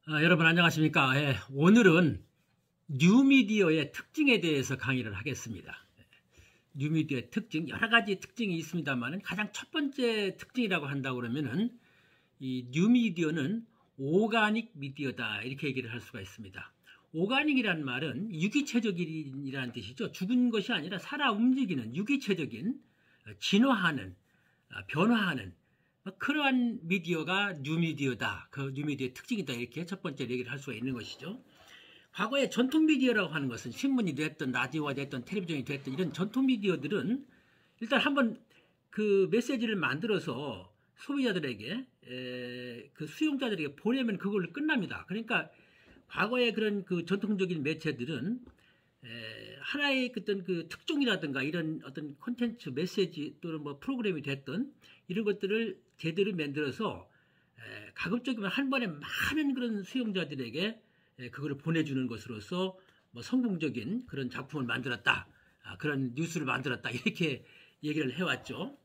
여러분 안녕하십니까? 오늘은 뉴미디어의 특징에 대해서 강의를 하겠습니다. 뉴미디어의 특징, 여러 가지 특징이 있습니다만 가장 첫 번째 특징이라고 한다고 그러면은 이 뉴미디어는 오가닉 미디어다 이렇게 얘기를 할 수가 있습니다. 오가닉이라는 말은 유기체적이라는 뜻이죠. 죽은 것이 아니라 살아 움직이는 유기체적인 진화하는 변화하는 그러한 미디어가 뉴미디어다. 그 뉴미디어의 특징이다. 이렇게 첫 번째 얘기를 할 수가 있는 것이죠. 과거에 전통 미디어라고 하는 것은 신문이 됐든 라디오가 됐든 텔레비전이 됐든 이런 전통 미디어들은 일단 한번 그 메시지를 만들어서 소비자들에게 그 수용자들에게 보내면 그걸로 끝납니다. 그러니까 과거에 그런 그 전통적인 매체들은 하나의 어떤 그 특종이라든가 이런 어떤 콘텐츠 메시지 또는 뭐 프로그램이 됐든 이런 것들을 제대로 만들어서 가급적이면 한 번에 많은 그런 수용자들에게 그거를 보내주는 것으로서 뭐 성공적인 그런 작품을 만들었다, 그런 뉴스를 만들었다 이렇게 얘기를 해왔죠.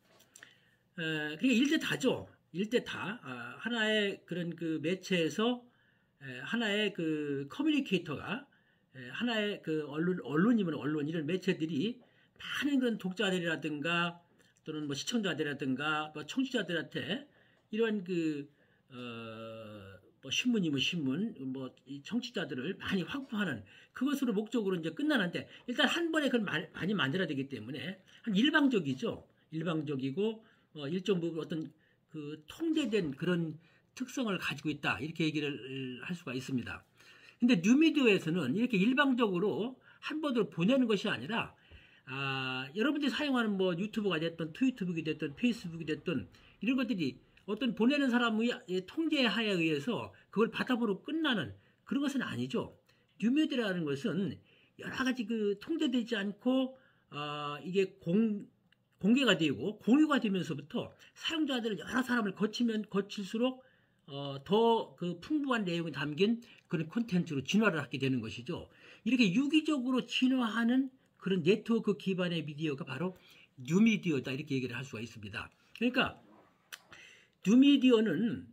그러니까 일대 다죠. 일대 다 하나의 그런 그 매체에서 하나의 그 커뮤니케이터가 하나의 그 언론이면 언론 이런 매체들이 많은 그런 독자들이라든가 또는 뭐 시청자들이라든가 뭐 청취자들한테 이런 그 뭐 신문이면 신문 뭐 이 청취자들을 많이 확보하는 그것으로 목적으로 이제 끝나는데 일단 한 번에 그걸 많이 만들어야 되기 때문에 한 일방적이죠. 일방적이고 일정 부분 어떤 그 통제된 그런 특성을 가지고 있다 이렇게 얘기를 할 수가 있습니다. 근데 뉴미디어에서는 이렇게 일방적으로 한 번으로 보내는 것이 아니라 여러분들이 사용하는 뭐 유튜브가 됐든 트위터북이 됐든 페이스북이 됐든 이런 것들이 어떤 보내는 사람의 통제하에 의해서 그걸 바탕으로 끝나는 그런 것은 아니죠. 뉴미디어라는 것은 여러 가지 그 통제되지 않고 이게 공개가 되고 공유가 되면서부터 사용자들을 여러 사람을 거칠수록 더 그 풍부한 내용이 담긴 그런 콘텐츠로 진화를 하게 되는 것이죠. 이렇게 유기적으로 진화하는 그런 네트워크 기반의 미디어가 바로 뉴미디어다 이렇게 얘기를 할 수가 있습니다. 그러니까 뉴미디어는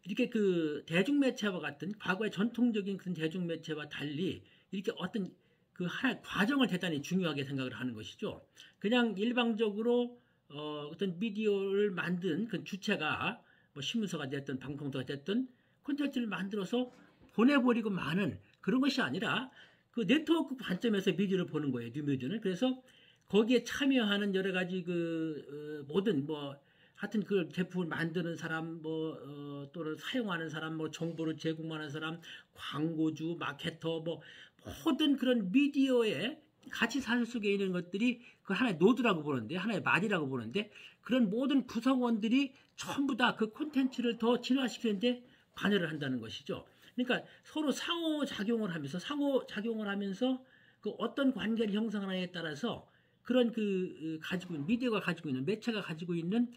이렇게 그 대중매체와 같은 과거의 전통적인 그런 대중매체와 달리 이렇게 어떤 그 하나의 과정을 대단히 중요하게 생각을 하는 것이죠. 그냥 일방적으로 어떤 미디어를 만든 그 주체가 뭐 신문사가 됐든 방송사가 됐든 콘텐츠를 만들어서 보내버리고 마는 그런 것이 아니라 그 네트워크 관점에서 미디어를 보는 거예요. 뉴미디어는. 그래서 거기에 참여하는 여러 가지 그 모든 뭐 하여튼 그 제품을 만드는 사람 또는 사용하는 사람 정보를 제공하는 사람 광고주 마케터 모든 그런 미디어에 같이 사실 속에 있는 것들이 그 하나의 노드라고 보는데 하나의 말이라고 보는데 그런 모든 구성원들이 전부 다 그 콘텐츠를 더 진화시키는데 관여를 한다는 것이죠. 그러니까 서로 상호작용을 하면서 그 어떤 관계를 형성하느냐에 따라서 그런 그 가지고 있는 미디어가 가지고 있는 매체가 가지고 있는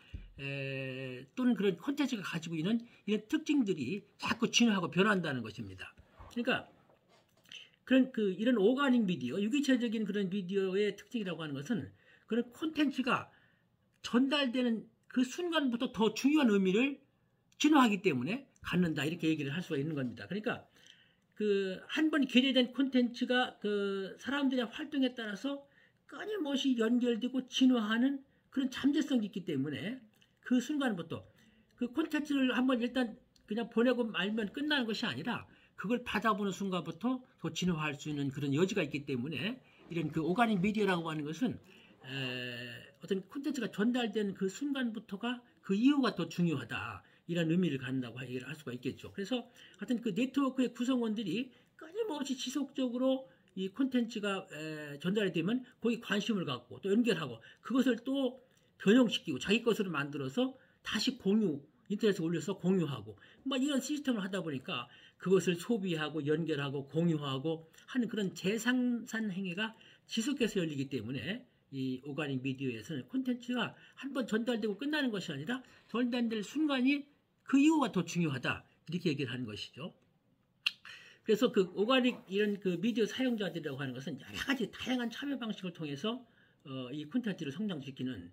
또는 그런 콘텐츠가 가지고 있는 이런 특징들이 자꾸 진화하고 변한다는 것입니다. 그러니까 그런 이런 오가닉 미디어, 유기체적인 그런 미디어의 특징이라고 하는 것은 그런 콘텐츠가 전달되는 그 순간부터 더 중요한 의미를 진화하기 때문에 갖는다 이렇게 얘기를 할 수가 있는 겁니다. 그러니까 그 한 번 게재된 콘텐츠가 그 사람들의 활동에 따라서 끊임없이 연결되고 진화하는 그런 잠재성이 있기 때문에 그 순간부터 그 콘텐츠를 한번 일단 그냥 보내고 말면 끝나는 것이 아니라 그걸 받아보는 순간부터 더 진화할 수 있는 그런 여지가 있기 때문에 이런 그 오가닉 미디어라고 하는 것은 어떤 콘텐츠가 전달된 그 순간부터가 그 이유가 더 중요하다 이런 의미를 갖는다고 얘기를 할 수가 있겠죠. 그래서 하여튼 그 네트워크의 구성원들이 끊임없이 지속적으로 이 콘텐츠가 전달이 되면 거기 관심을 갖고 또 연결하고 그것을 또 변형시키고 자기 것으로 만들어서 다시 인터넷에 올려서 공유하고 막 이런 시스템을 하다 보니까 그것을 소비하고 연결하고 공유하고 하는 그런 재생산 행위가 지속해서 열리기 때문에 이 오가닉 미디어에서는 콘텐츠가 한번 전달되고 끝나는 것이 아니라 전달될 순간이 그 이유가 더 중요하다 이렇게 얘기를 하는 것이죠. 그래서 그 오가닉 이런 그 미디어 사용자들이라고 하는 것은 여러 가지 다양한 참여 방식을 통해서 이 콘텐츠를 성장시키는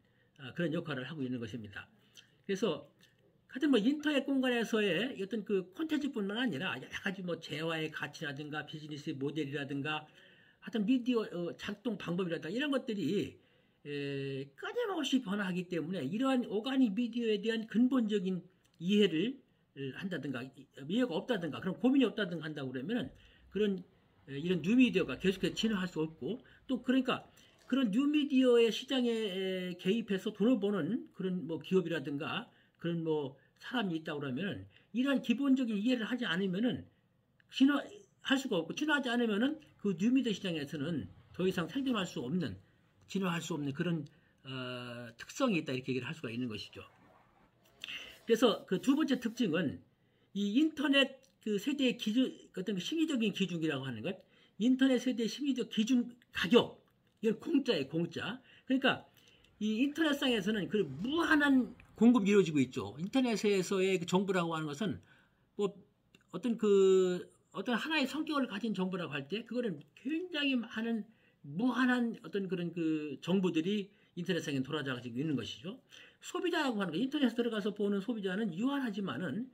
그런 역할을 하고 있는 것입니다. 그래서 하여튼 뭐 인터넷 공간에서의 어떤 그 콘텐츠뿐만 아니라 여러 가지 뭐 재화의 가치라든가 비즈니스 모델이라든가 하여튼 미디어 작동 방법이라든가 이런 것들이 끊임없이 변화하기 때문에 이러한 오가닉 미디어에 대한 근본적인 이해를 한다든가 이해가 없다든가 그런 고민이 없다든가 한다고 그러면은 그런 이런 뉴미디어가 계속해서 진화할 수 없고 또 그러니까 그런 뉴미디어의 시장에 개입해서 돈을 버는 그런 뭐 기업이라든가 그런 뭐 사람이 있다고 그러면은 이러한 기본적인 이해를 하지 않으면은 진화할 수가 없고 진화하지 않으면은 그 뉴미디어 시장에서는 더 이상 생존할 수 없는 진화할 수 없는 그런 특성이 있다 이렇게 얘기를 할 수가 있는 것이죠. 그래서 그 두 번째 특징은 이 인터넷 그 세대의 기준 어떤 심리적인 기준이라고 하는 것, 인터넷 세대의 심리적 기준 가격 이건 공짜예요, 공짜. 그러니까 이 인터넷상에서는 그 무한한 공급이 이루어지고 있죠. 인터넷에서의 그 정보라고 하는 것은 뭐 어떤 하나의 성격을 가진 정보라고 할 때 그거는 굉장히 많은 무한한 어떤 그런 그 정보들이 인터넷상에 돌아다니고 있는 것이죠. 소비자라고 하는 거, 인터넷에 들어가서 보는 소비자는 유한하지만은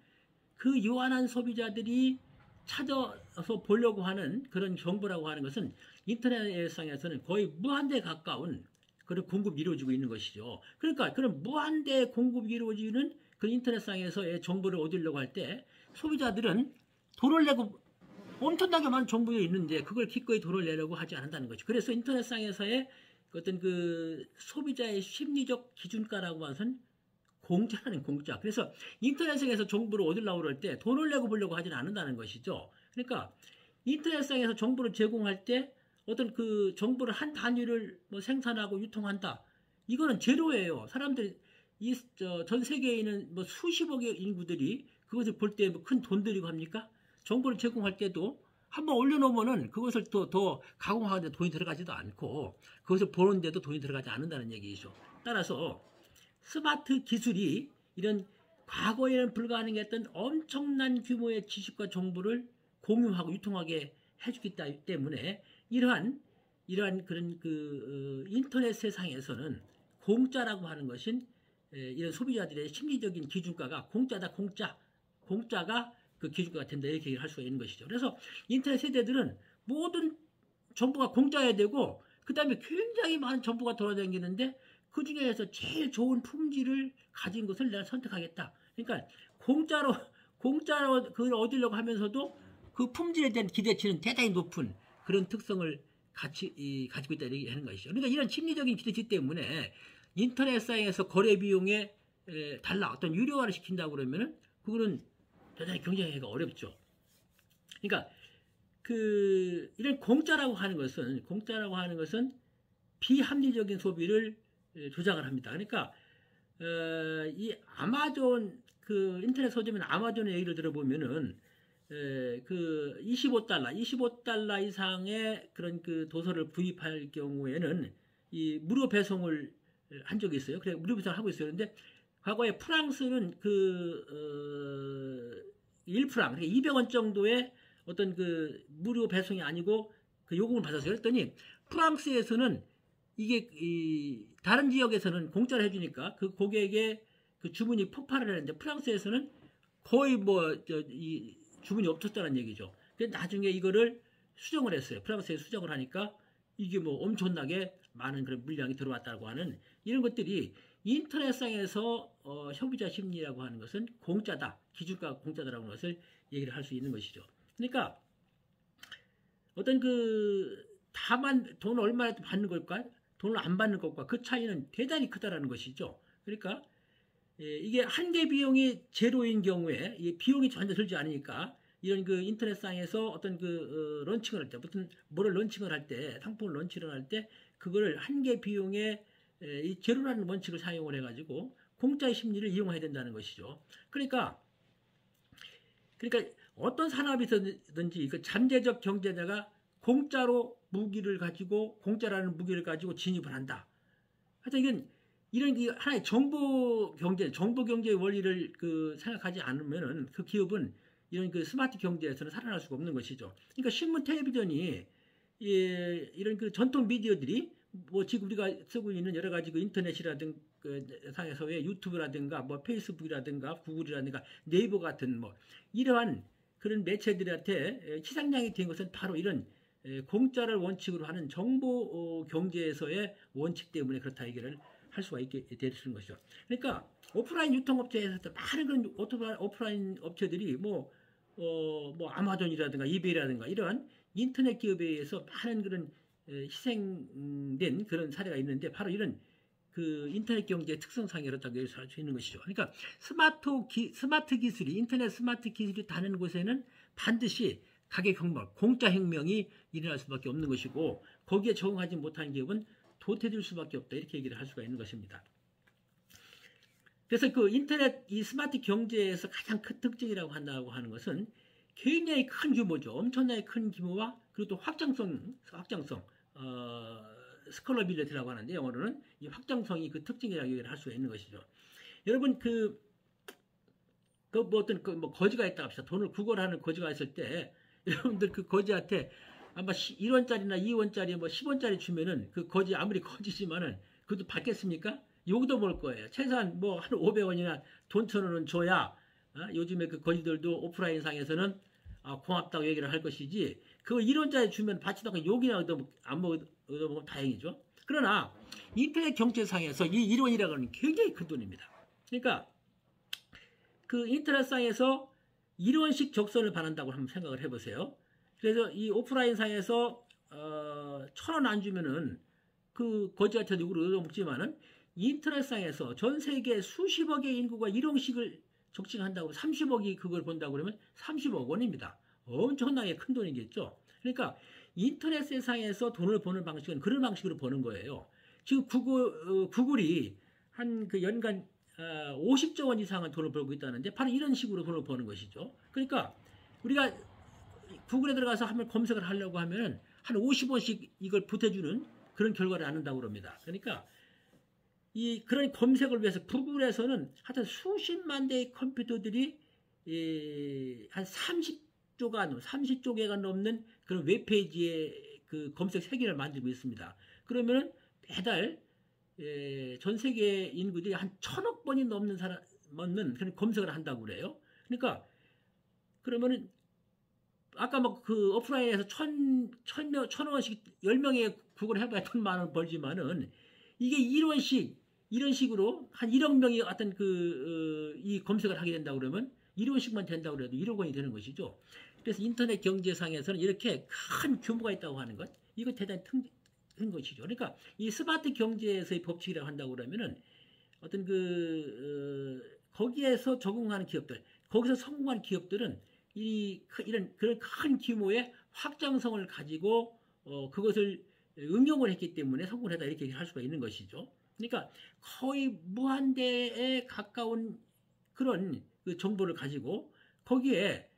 그 유한한 소비자들이 찾아서 보려고 하는 그런 정보라고 하는 것은 인터넷상에서는 거의 무한대에 가까운 그런 공급이 이루어지고 있는 것이죠. 그러니까 그런 무한대 공급이 이루어지는 그 인터넷상에서의 정보를 얻으려고 할 때 소비자들은 돈을 내고 엄청나게 많은 정보가 있는데 그걸 기꺼이 돈을 내려고 하지 않는다는 거죠. 그래서 인터넷상에서의 어떤 그 소비자의 심리적 기준가라고 하는 것은 공짜라는 공짜. 그래서 인터넷상에서 정보를 얻으려고 그럴 때 돈을 내고 보려고 하지는 않는다는 것이죠. 그러니까 인터넷상에서 정보를 제공할 때 어떤 그 정보를 한 단위를 뭐 생산하고 유통한다. 이거는 제로예요. 사람들이 전 세계에 있는 뭐 수십억의 인구들이 그것을 볼 때 뭐 큰 돈 들이고 합니까? 정보를 제공할 때도 한번 올려놓으면은 그것을 더 가공하는데 돈이 들어가지도 않고 그것을 보는데도 돈이 들어가지 않는다는 얘기죠. 따라서 스마트 기술이 이런 과거에는 불가능했던 엄청난 규모의 지식과 정보를 공유하고 유통하게 해주기 때문에 이러한 그런 그 인터넷 세상에서는 공짜라고 하는 것은 이런 소비자들의 심리적인 기준가가 공짜가 그 기준가가 된다 이렇게 할 수가 있는 것이죠. 그래서 인터넷 세대들은 모든 정보가 공짜여야 되고 그 다음에 굉장히 많은 정보가 돌아다니는데 그 중에서 제일 좋은 품질을 가진 것을 내가 선택하겠다. 그러니까 공짜로 그걸 얻으려고 하면서도 그 품질에 대한 기대치는 대단히 높은 그런 특성을 가지고 있다 이렇게 하는 것이죠. 그러니까 이런 심리적인 기대치 때문에 인터넷상에서 거래 비용에 달라 어떤 유료화를 시킨다고 그러면은 그거는 대단히 경쟁하기가 어렵죠. 그러니까 이런 공짜라고 하는 것은 비합리적인 소비를 조장을 합니다. 그러니까 이 아마존 그 인터넷 서점인 아마존의 얘기를 들어보면은 그 25달러 이상의 그런 그 도서를 구입할 경우에는 이 무료 배송을 한 적이 있어요. 그래 무료 배송을 하고 있어요. 그런데 과거에 프랑스는 1프랑, 그러니까 200원 정도의 어떤 그 무료 배송이 아니고 그 요금을 받았어요. 그랬더니 프랑스에서는 이게 다른 지역에서는 공짜로 해주니까 그 고객의 그 주문이 폭발을 했는데 프랑스에서는 거의 이 주문이 없었다는 얘기죠. 그래서 나중에 이거를 수정을 했어요. 프랑스에 수정을 하니까 이게 뭐 엄청나게 많은 그런 물량이 들어왔다고 하는 이런 것들이 인터넷상에서 소비자 심리라고 하는 것은 공짜다, 기준가 공짜다라는 것을 얘기를 할 수 있는 것이죠. 그러니까 어떤 다만 돈 얼마나 받는 걸까, 돈을 안 받는 것과 그 차이는 대단히 크다라는 것이죠. 그러니까 이게 한계 비용이 제로인 경우에 이 비용이 전혀 들지 않으니까 이런 그 인터넷상에서 어떤 런칭을 할 때, 무슨 뭐를 런칭을 할 때, 상품을 런칭을 할 때 그거를 한계 비용에 이 제로라는 원칙을 사용을 해가지고 공짜의 심리를 이용해야 된다는 것이죠. 그러니까 어떤 산업이든지 그 잠재적 경제자가 공짜라는 무기를 가지고 진입을 한다. 하여튼 이런 하나의 정보 경제의 원리를 생각하지 않으면은 그 기업은 이런 스마트 경제에서는 살아날 수가 없는 것이죠. 그러니까 신문, 텔레비전이 이런 전통 미디어들이 뭐 지금 우리가 쓰고 있는 여러 가지 인터넷이라든 상에서의 유튜브라든가 뭐 페이스북이라든가 구글이라든가 네이버 같은 뭐 이러한 그런 매체들한테 희생양이 된 것은 바로 이런 공짜를 원칙으로 하는 정보 경제에서의 원칙 때문에 그렇다 얘기를 할 수가 있게 되는 것이죠. 그러니까 오프라인 유통업체에서도 많은 그런 오프라인 업체들이 뭐 아마존이라든가 이베이라든가 이런 인터넷 기업에 의해서 많은 그런 희생된 그런 사례가 있는데 바로 이런 그 인터넷 경제의 특성상에 그렇다고 할 수 있는 것이죠. 그러니까 스마트 기술이 인터넷 스마트 기술이 닿는 곳에는 반드시 가격 혁명, 공짜 혁명이 일어날 수밖에 없는 것이고 거기에 적응하지 못한 기업은 도태될 수밖에 없다 이렇게 얘기를 할 수가 있는 것입니다. 그래서 그 인터넷 이 스마트 경제에서 가장 큰 특징이라고 한다고 하는 것은 굉장히 큰 규모죠. 엄청나게 큰 규모와 그리고 또 확장성, 스컬러빌리티라고 하는데 영어로는 이 확장성이 그 특징이라고 얘기를 할 수가 있는 것이죠. 여러분 뭐 거지가 있다 합시다. 돈을 구걸하는 거지가 있을 때 여러분들 그 거지한테 아마 1원짜리나 2원짜리 뭐 10원짜리 주면은 그 거지 아무리 거지지만은 그것도 받겠습니까? 욕도 먹을 거예요. 최소한 뭐 한 500원이나 돈 1,000원은 줘야 요즘에 그 거지들도 오프라인 상에서는 고맙다고 얘기를 할 것이지 그거 1원짜리 주면 받지도 않고 욕이나 얻어먹으면 다행이죠. 그러나 인터넷 경제상에서 이 1원이라고 하는 굉장히 큰 돈입니다. 그러니까 그 인터넷상에서 1원씩 적선을 받는다고 한번 생각을 해보세요. 그래서 이 오프라인 상에서 1,000원 안 주면은 그 거지한테도 욕을 얻어먹지만은 인터넷상에서 전 세계 수십억의 인구가 1원씩을 적칭한다고 30억이 그걸 본다고 그러면 30억 원입니다. 엄청나게 큰 돈이겠죠. 그러니까 인터넷 세상에서 돈을 버는 방식은 그런 방식으로 버는 거예요. 지금 구글이 한 그 연간 50조 원 이상은 돈을 벌고 있다는데 바로 이런 식으로 돈을 버는 것이죠. 그러니까 우리가 구글에 들어가서 한번 검색을 하려고 하면 한 50원씩 이걸 보태주는 그런 결과를 낳는다고 그럽니다. 그러니까 그런 검색을 위해서 구글에서는 하여튼 수십만 대의 컴퓨터들이 한 30조 개가 넘는 그런 웹페이지의 그 검색 세계를 만들고 있습니다. 그러면은 매달 전 세계 인구들이 한 1,000억 번이 넘는 그런 검색을 한다고 그래요. 그러니까 그러면은 아까 뭐 그 오프라인에서 1,000원씩 10명의 구글 해봐야 돈 만 원 벌지만은 이게 1원씩 이런 식으로 한 1억 명이 어떤 이 검색을 하게 된다고 그러면 1원씩만 된다고 그래도 1억 원이 되는 것이죠. 그래서 인터넷 경제상에서는 이렇게 큰 규모가 있다고 하는 것, 이거 대단히 큰 것이죠. 그러니까 이 스마트 경제에서의 법칙이라고 한다고 그러면은 어떤 거기에서 적응하는 기업들, 거기서 성공한 기업들은 이런 그런 큰 규모의 확장성을 가지고 그것을 응용을 했기 때문에 성공을 했다 이렇게 할 수가 있는 것이죠. 그러니까 거의 무한대에 가까운 그런 그 정보를 가지고 거기에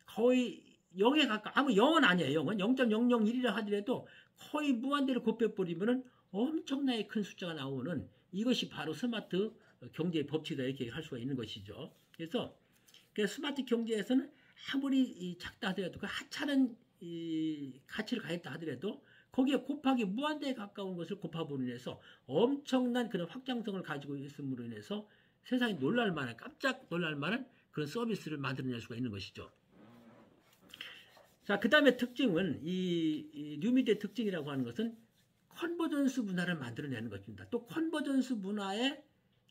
거의 0에 가까운 0은 아니에요. 0은 0.001이라 하더라도 거의 무한대를 곱해버리면은 엄청나게 큰 숫자가 나오는 이것이 바로 스마트 경제의 법칙이다 이렇게 할 수가 있는 것이죠. 그래서 스마트 경제에서는 아무리 작다 하더라도 그 하찮은 가치를 가했다 하더라도 거기에 곱하기 무한대에 가까운 것을 곱함으로 인해서 엄청난 그런 확장성을 가지고 있음으로 인해서 세상에 깜짝 놀랄 만한 그런 서비스를 만들어낼 수가 있는 것이죠. 자, 그 다음에 특징은 이 뉴미디어의 특징이라고 하는 것은 컨버전스 문화를 만들어내는 것입니다. 또 컨버전스 문화에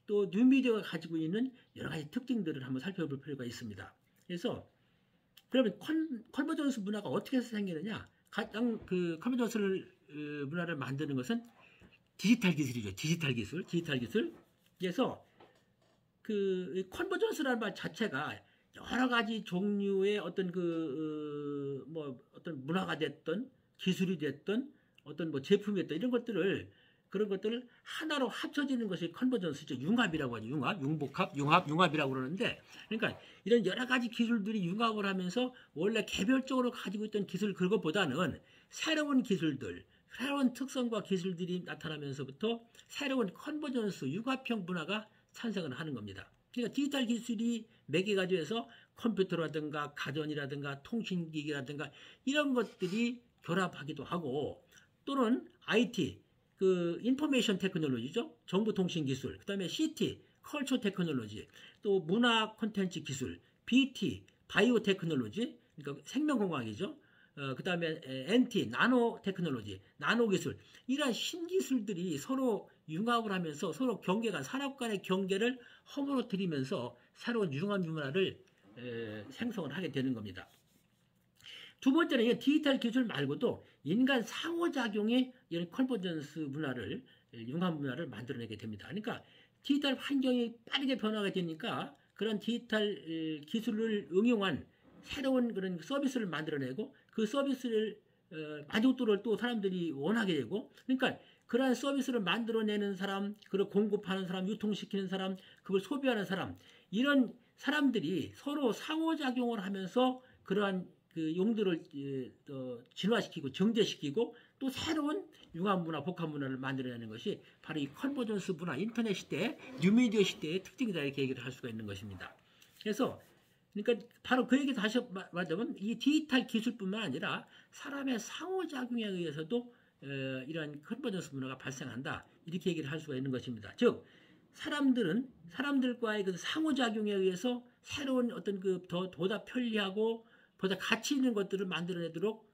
또 뉴미디어가 가지고 있는 여러 가지 특징들을 한번 살펴볼 필요가 있습니다. 그래서 그러면 컨버전스 문화가 어떻게 해서 생기느냐? 가장 그 컨버전스 문화를 만드는 것은 디지털 기술이죠. 디지털 기술. 그래서 그 컨버전스라는 말 자체가 여러 가지 종류의 어떤 어떤 문화가 됐던 기술이 됐던 어떤 뭐 제품이 됐던 그런 것들을 하나로 합쳐지는 것이 컨버전스죠. 융합이라고 하죠. 융합이라고 그러는데, 그러니까 이런 여러 가지 기술들이 융합을 하면서 원래 개별적으로 가지고 있던 기술 그것보다는 새로운 기술들, 새로운 특성과 기술들이 나타나면서부터 새로운 컨버전스, 융합형 문화가 탄생을 하는 겁니다. 그러니까 디지털 기술이 매개가 돼서 컴퓨터라든가 가전이라든가 통신기기라든가 이런 것들이 결합하기도 하고 또는 IT, 그 인포메이션 테크놀로지죠. 정보통신기술, 그 다음에 CT, 컬처 테크놀로지, 또 문화 콘텐츠 기술, BT, 바이오 테크놀로지, 그러니까 생명공학이죠. 그 다음에 NT, 나노 테크놀로지, 나노 기술, 이러한 신기술들이 서로 융합을 하면서 서로 경계가, 산업 간의 경계를 허물어뜨리면서 새로운 융합 문화를 생성을 하게 되는 겁니다. 두 번째는 디지털 기술 말고도 인간 상호작용의 이런 컨버전스 문화를, 융합 문화를 만들어내게 됩니다. 그러니까 디지털 환경이 빠르게 변화가 되니까 그런 디지털 기술을 응용한 새로운 그런 서비스를 만들어내고 그 서비스를 만족도를 또 사람들이 원하게 되고, 그러니까 그러한 서비스를 만들어내는 사람, 그걸 공급하는 사람, 유통시키는 사람, 그걸 소비하는 사람, 이런 사람들이 서로 상호작용을 하면서 그러한 그 용도를 진화시키고 정제시키고 또 새로운 융합문화, 복합문화를 만들어내는 것이 바로 이 컨버전스 문화, 인터넷 시대, 뉴미디어 시대의 특징이다, 이렇게 얘기를 할 수가 있는 것입니다. 그래서 그러니까 바로 그 얘기 다시 말하자면 이 디지털 기술뿐만 아니라 사람의 상호작용에 의해서도 이러한 컨버전스 문화가 발생한다, 이렇게 얘기를 할 수가 있는 것입니다. 즉 사람들과의 그 상호작용에 의해서 새로운 어떤 그 보다 편리하고 보다 가치 있는 것들을 만들어내도록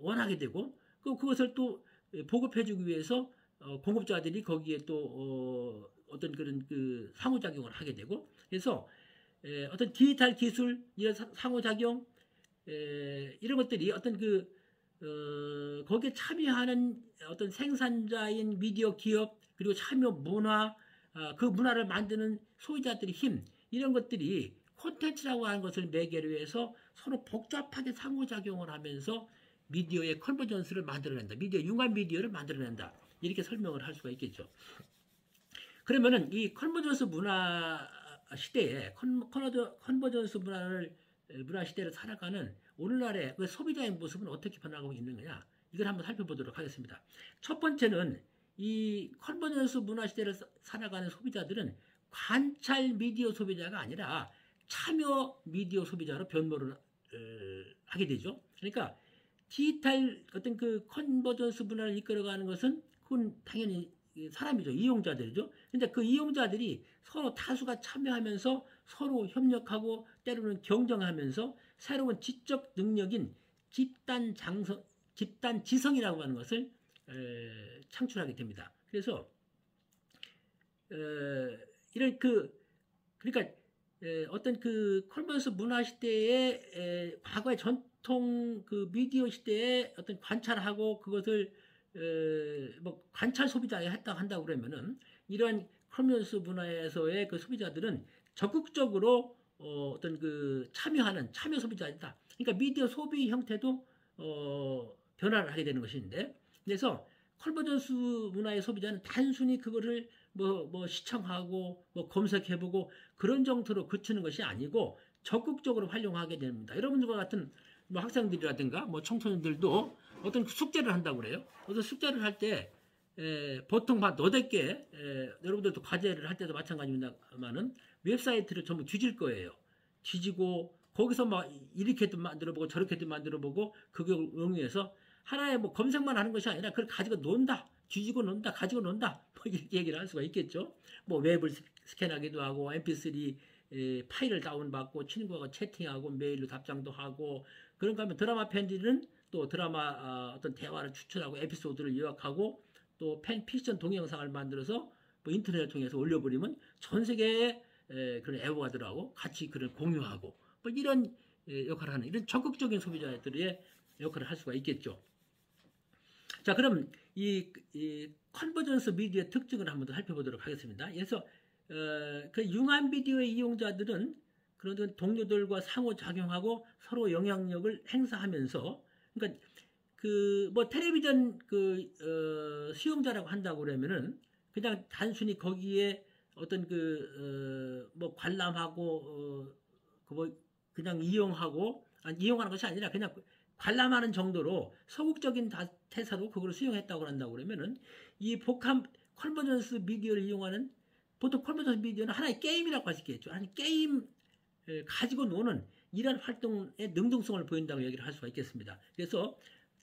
원하게 되고, 그것을 또 보급해주기 위해서 공급자들이 거기에 또 어떤 그런 그 상호작용을 하게 되고, 그래서 어떤 디지털 기술, 이런 상호작용, 이런 것들이 어떤 거기에 참여하는 어떤 생산자인 미디어 기업, 그리고 참여 문화, 그 문화를 만드는 소비자들의 힘, 이런 것들이 콘텐츠라고 하는 것을 매개로 해서 서로 복잡하게 상호작용을 하면서 미디어의 컨버전스를 만들어낸다. 미디어, 융합 미디어를 만들어낸다. 이렇게 설명을 할 수가 있겠죠. 그러면은 이 컨버전스 문화 시대에, 컨버전스 문화 시대를 살아가는 오늘날의 그 소비자의 모습은 어떻게 변하고 있는 거냐, 이걸 한번 살펴보도록 하겠습니다. 첫 번째는 이 컨버전스 문화 시대를 살아가는 소비자들은 관찰 미디어 소비자가 아니라 참여 미디어 소비자로 변모를 하게 되죠. 그러니까 디지털 어떤 그 컨버전스 문화를 이끌어가는 것은 그건 당연히 사람이죠. 이용자들이죠. 근데 그 이용자들이 서로 다수가 참여하면서 서로 협력하고 때로는 경쟁하면서 새로운 지적 능력인 집단 지성이라고 하는 것을 창출하게 됩니다. 그래서 이런 그러니까 어떤 그 컨버전스 문화 시대의 과거의 전통 그 미디어 시대에 어떤 관찰하고 그것을 뭐 관찰 소비자에 한다고 그러면은 이러한 컨버전스 문화에서의 그 소비자들은 적극적으로 어떤 그 참여 소비자이다. 그러니까 미디어 소비 형태도 변화를 하게 되는 것인데, 그래서 컨버전스 문화의 소비자는 단순히 그거를 뭐 시청하고 뭐 검색해보고 그런 정도로 그치는 것이 아니고 적극적으로 활용하게 됩니다. 여러분들과 같은 뭐 학생들이라든가 뭐 청소년들도 어떤 숙제를 한다고 그래요. 어떤 숙제를 할 때 보통 너댓게 여러분들도 과제를 할 때도 마찬가지입니다만은 웹사이트를 전부 뒤질 거예요. 뒤지고 거기서 막 이렇게도 만들어보고 저렇게도 만들어보고 그걸 응용해서 하나의 뭐 검색만 하는 것이 아니라 그걸 가지고 논다. 뒤지고 논다. 가지고 논다. 뭐 이렇게 얘기를 할 수가 있겠죠. 뭐 웹을 스캔하기도 하고 mp3 파일을 다운받고 친구하고 채팅하고 메일로 답장도 하고, 그런가 하면 드라마 팬들은 또 드라마 어떤 대화를 추천하고 에피소드를 요약하고 또 팬픽션 동영상을 만들어서 뭐 인터넷을 통해서 올려버리면 전 세계의 그런 애호가들하고 같이 그걸 공유하고 뭐 이런 역할을 하는, 이런 적극적인 소비자들의 역할을 할 수가 있겠죠. 자, 그럼 이 컨버전스 미디어의 특징을 한번 더 살펴보도록 하겠습니다. 그래서 그 융합 미디어의 이용자들은 그런 동료들과 상호작용하고 서로 영향력을 행사하면서, 그러니까 뭐 텔레비전 수용자라고 한다고 그러면은 그냥 단순히 거기에 어떤 뭐 관람하고 뭐 그냥 이용하는 것이 아니라 그냥 관람하는 정도로 소극적인 태세로 그걸 수용했다고 한다고 그러면은 이 컨버전스 미디어를 이용하는, 보통 컨버전스 미디어는 하나의 게임이라고 할 수 있겠죠. 하나의 게임 가지고 노는 이런 활동의 능동성을 보인다고 얘기를 할 수가 있겠습니다. 그래서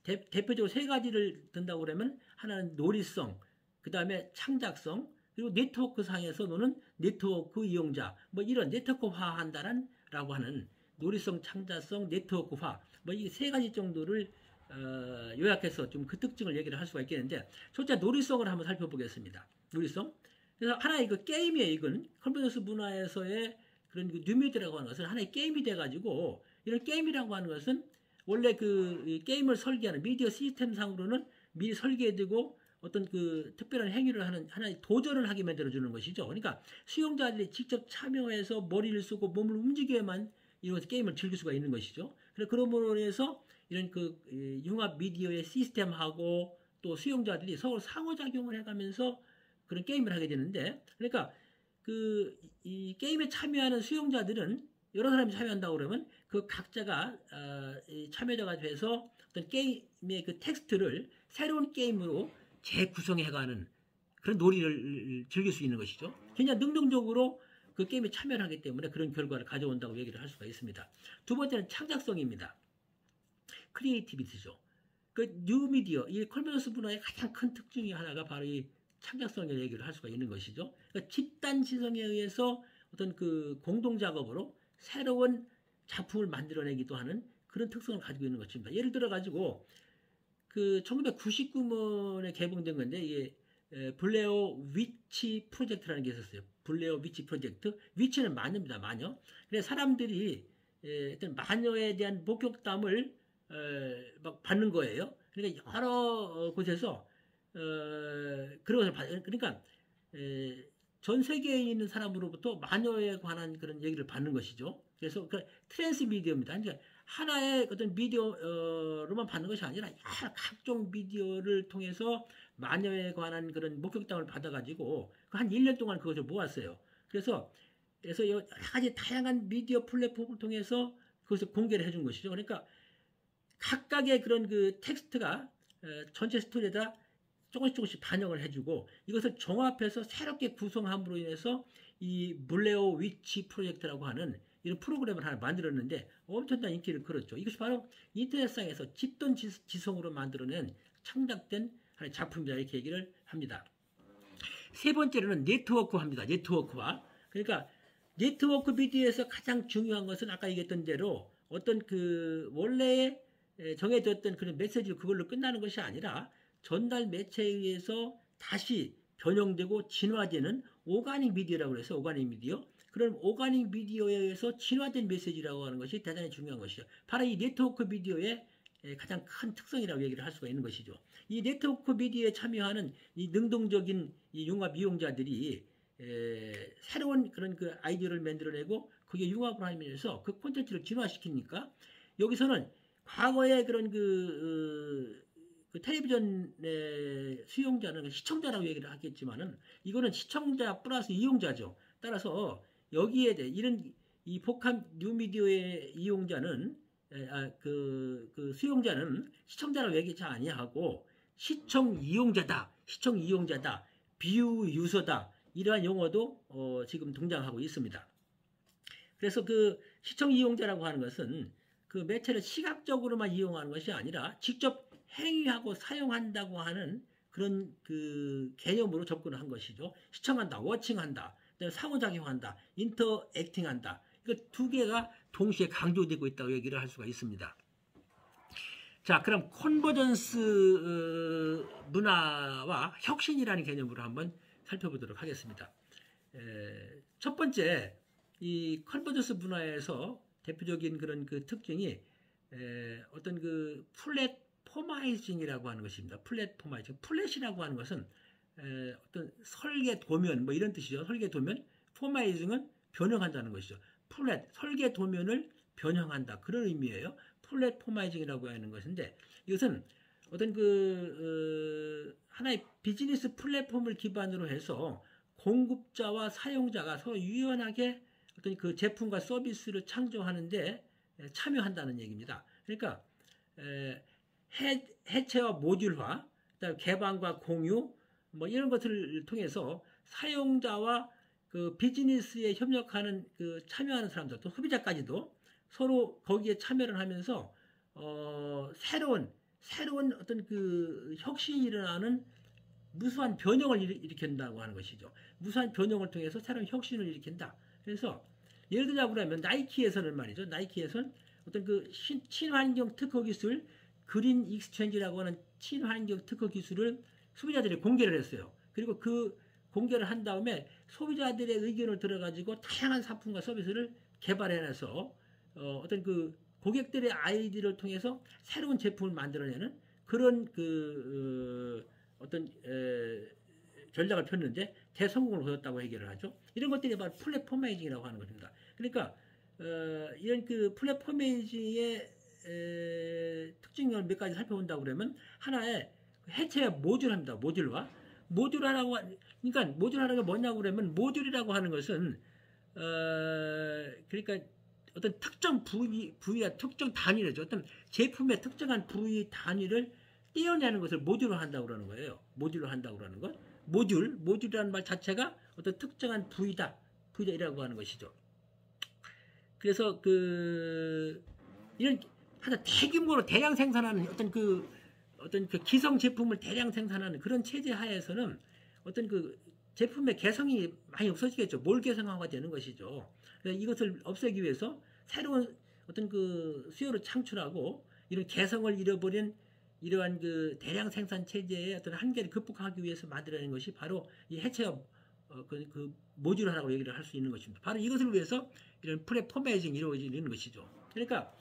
대표적으로 세 가지를 든다고 그러면 하나는 놀이성, 그 다음에 창작성, 그리고 네트워크 상에서 노는 네트워크 이용자, 뭐 이런 네트워크화 한다라고 하는 놀이성, 창작성, 네트워크화, 뭐 이 세 가지 정도를 요약해서 좀 그 특징을 얘기를 할 수가 있겠는데, 첫째 놀이성을 한번 살펴보겠습니다. 놀이성. 그래서 하나의 그 게임이에요. 이건 컨버전스 문화에서의 그런 그 뉴미디어라고 하는 것은 하나의 게임이 돼가지고, 이런 게임이라고 하는 것은 원래 그 게임을 설계하는 미디어 시스템상으로는 미리 설계되고 어떤 그 특별한 행위를 하는 하나의 도전을 하게 만들어주는 것이죠. 그러니까 수용자들이 직접 참여해서 머리를 쓰고 몸을 움직여야만 이런 게임을 즐길 수가 있는 것이죠. 그러므로 해서 이런 그 융합 미디어의 시스템하고 또 수용자들이 서로 상호작용을 해가면서 그런 게임을 하게 되는데, 그러니까 그 이 게임에 참여하는 수용자들은 여러 사람이 참여한다고 그러면 그 각자가 참여자가 돼서 어떤 게임의 그 텍스트를 새로운 게임으로 재구성해가는 그런 놀이를 즐길 수 있는 것이죠. 굉장히 능동적으로 그 게임에 참여를 하기 때문에 그런 결과를 가져온다고 얘기를 할 수가 있습니다. 두 번째는 창작성입니다. 크리에이티비티죠. 그 뉴미디어, 이 컨버전스 문화의 가장 큰 특징이 하나가 바로 이 창작성의 얘기를 할 수가 있는 것이죠. 그러니까 집단 지성에 의해서 어떤 그 공동 작업으로 새로운 작품을 만들어내기도 하는 그런 특성을 가지고 있는 것입니다. 예를 들어 가지고 그 1999년에 개봉된 건데 이게 블레어 위치 프로젝트라는 게 있었어요. 블레어 위치 프로젝트. 위치는 마녀입니다. 마녀. 그래서 사람들이 어떤 마녀에 대한 목격담을 막 받는 거예요. 그러니까 여러 곳에서 그런 것을 그러니까 전 세계에 있는 사람으로부터 마녀에 관한 그런 얘기를 받는 것이죠. 그래서 그 트랜스 미디어입니다. 그러니까 하나의 어떤 미디어로만 받는 것이 아니라 여러 각종 미디어를 통해서 마녀에 관한 그런 목격담을 받아가지고 한 1년 동안 그것을 모았어요. 그래서 여러 가지 다양한 미디어 플랫폼을 통해서 그것을 공개를 해준 것이죠. 그러니까 각각의 그런 그 텍스트가 전체 스토리에다 조금씩 반영을 해주고 이것을 종합해서 새롭게 구성함으로 인해서 이 블레어 위치 프로젝트라고 하는 이런 프로그램을 하나 만들었는데 엄청난 인기를 끌었죠. 이것이 바로 인터넷상에서 집단 지성으로 만들어낸 창작된 하나의 작품이다 이렇게 얘기를 합니다. 세 번째로는 네트워크화입니다. 네트워크화. 그러니까 네트워크 미디어에서 가장 중요한 것은 아까 얘기했던 대로 어떤 그 원래 정해졌던 그런 메시지를 그걸로 끝나는 것이 아니라 전달 매체에 의해서 다시 변형되고 진화되는 오가닉 미디어라고 해서 오가닉 미디어. 그런 오가닉 미디어에 의해서 진화된 메시지라고 하는 것이 대단히 중요한 것이죠. 바로 이 네트워크 미디어의 가장 큰 특성이라고 얘기를 할 수가 있는 것이죠. 이 네트워크 미디어에 참여하는 이 능동적인 이 융합 이용자들이 새로운 그런 그 아이디어를 만들어내고 그게 융합을 하면서 그 콘텐츠를 진화시키니까 여기서는 과거의 그런 그 텔레비전의 수용자는 시청자라고 얘기를 하겠지만은 이거는 시청자 플러스 이용자죠. 따라서 여기에 대해 이런 이 복합 뉴미디어의 이용자는 그 수용자는 시청자라고 얘기하지 아니하고 시청 이용자다, 비유 유저다 이러한 용어도 지금 등장하고 있습니다. 그래서 그 시청 이용자라고 하는 것은 그 매체를 시각적으로만 이용하는 것이 아니라 직접 행위하고 사용한다고 하는 그런 그 개념으로 접근을 한 것이죠. 시청한다, 워칭한다, 상호작용한다, 인터액팅한다. 이거 두 개가 동시에 강조되고 있다고 얘기를 할 수가 있습니다. 자, 그럼 컨버전스 문화와 혁신이라는 개념으로 한번 살펴보도록 하겠습니다. 첫 번째, 이 컨버전스 문화에서 대표적인 그런 그 특징이 어떤 그 플랫포마이징이라고 하는 것입니다. 플랫포마이징. 플랫이라고 하는 것은 어떤 설계 도면 뭐 이런 뜻이죠. 설계 도면. 포마이징은 변형한다는 것이죠. 플랫 설계 도면을 변형한다 그런 의미예요. 플랫포마이징이라고 하는 것인데 이것은 어떤 그 하나의 비즈니스 플랫폼을 기반으로 해서 공급자와 사용자가 서로 유연하게 어떤 그 제품과 서비스를 창조하는데 참여한다는 얘기입니다. 그러니까 해체와 모듈화, 그다음에 개방과 공유, 뭐 이런 것들을 통해서 사용자와 그 비즈니스에 협력하는 그 참여하는 사람들, 또 소비자까지도 서로 거기에 참여를 하면서 새로운 새로운 어떤 그 혁신이 일어나는 무수한 변형을 일으킨다고 하는 것이죠. 무수한 변형을 통해서 새로운 혁신을 일으킨다. 그래서 예를 들자고 그러면 나이키에서는 말이죠. 나이키에서는 어떤 그 친환경 특허 기술 그린 익스체인지라고 하는 친환경 특허 기술을 소비자들이 공개를 했어요. 그리고 그 공개를 한 다음에 소비자들의 의견을 들어가지고 다양한 상품과 서비스를 개발해내서 어떤 그 고객들의 아이디를 통해서 새로운 제품을 만들어내는 그런 그 어떤 전략을 폈는데 대성공을 거뒀다고 얘기를 하죠. 이런 것들이 바로 플랫포메이징이라고 하는 것입니다. 그러니까 이런 그 플랫포메이징의 특징을 몇 가지 살펴본다고 그러면 하나의 해체 모듈합니다. 모듈화. 모듈화라고 그러니까 모듈화라는 게 뭐냐고 그러면 모듈이라고 하는 것은 그러니까 어떤 특정 부위와 특정 단위를 어떤 제품의 특정한 부위 단위를 떼어내는 것을 모듈로 한다고 그러는 거예요. 모듈로 한다고 그러는 것. 모듈이라는 말 자체가 어떤 특정한 부위다이라고 하는 것이죠. 그래서 이런 하여튼 대규모로 대량 생산하는 어떤 그 기성 제품을 대량 생산하는 그런 체제 하에서는 어떤 그 제품의 개성이 많이 없어지겠죠. 몰개성화가 되는 것이죠. 그래서 이것을 없애기 위해서 새로운 어떤 그 수요를 창출하고 이런 개성을 잃어버린 이러한 그 대량 생산 체제의 어떤 한계를 극복하기 위해서 만들어낸 것이 바로 이 해체업 그 모듈화라고 얘기를 할 수 있는 것입니다. 바로 이것을 위해서 이런 플랫포메이징이 이루어지는 것이죠. 그러니까